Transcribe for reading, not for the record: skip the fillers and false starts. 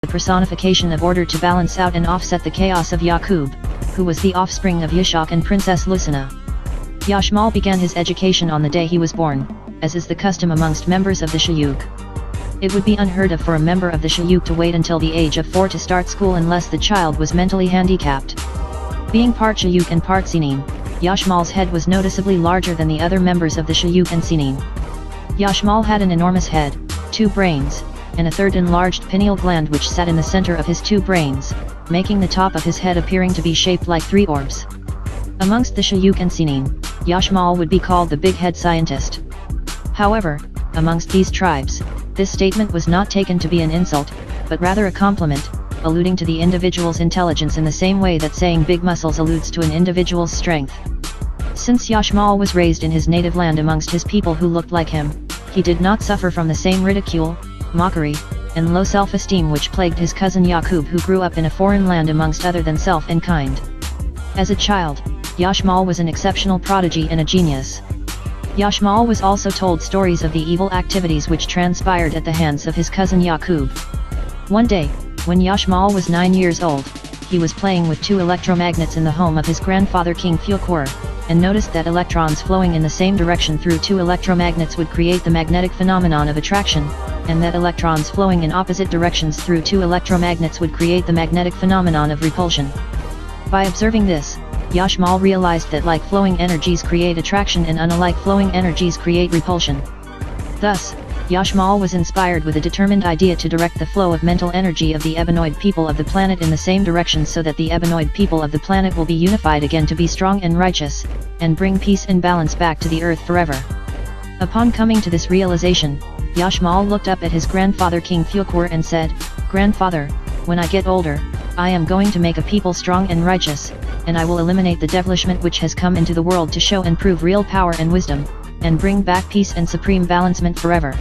the personification of order to balance out and offset the chaos of Yaqub, who was the offspring of Yishaq and Princess Lucina. Yashmal began his education on the day he was born, as is the custom amongst members of the Shayuk. It would be unheard of for a member of the Shayuk to wait until the age of 4 to start school unless the child was mentally handicapped. Being part Shayuk and part Sinin, Yashmal's head was noticeably larger than the other members of the Shayuk and Sinin. Yashmal had an enormous head, 2 brains, and a third enlarged pineal gland which sat in the center of his 2 brains, making the top of his head appearing to be shaped like 3 orbs. Amongst the Shayuk and Sinin, Yashmal would be called the big head scientist. However, amongst these tribes, this statement was not taken to be an insult, but rather a compliment, alluding to the individual's intelligence in the same way that saying big muscles alludes to an individual's strength. Since Yashmal was raised in his native land amongst his people who looked like him, he did not suffer from the same ridicule, mockery, and low self-esteem which plagued his cousin Yaqub, who grew up in a foreign land amongst other than self and kind. As a child, Yashmal was an exceptional prodigy and a genius. Yashmal was also told stories of the evil activities which transpired at the hands of his cousin Yaqub. One day, when Yashmal was 9 years old, he was playing with 2 electromagnets in the home of his grandfather King Fuqur, and noticed that electrons flowing in the same direction through 2 electromagnets would create the magnetic phenomenon of attraction, and that electrons flowing in opposite directions through 2 electromagnets would create the magnetic phenomenon of repulsion. By observing this, Yashmal realized that like flowing energies create attraction and unlike flowing energies create repulsion. Thus, Yashmal was inspired with a determined idea to direct the flow of mental energy of the Ebenoid people of the planet in the same direction so that the Ebenoid people of the planet will be unified again to be strong and righteous, and bring peace and balance back to the earth forever. Upon coming to this realization, Yashmal looked up at his grandfather King Fuqur and said, "Grandfather, when I get older, I am going to make a people strong and righteous, and I will eliminate the devilishment which has come into the world to show and prove real power and wisdom, and bring back peace and supreme balancement forever."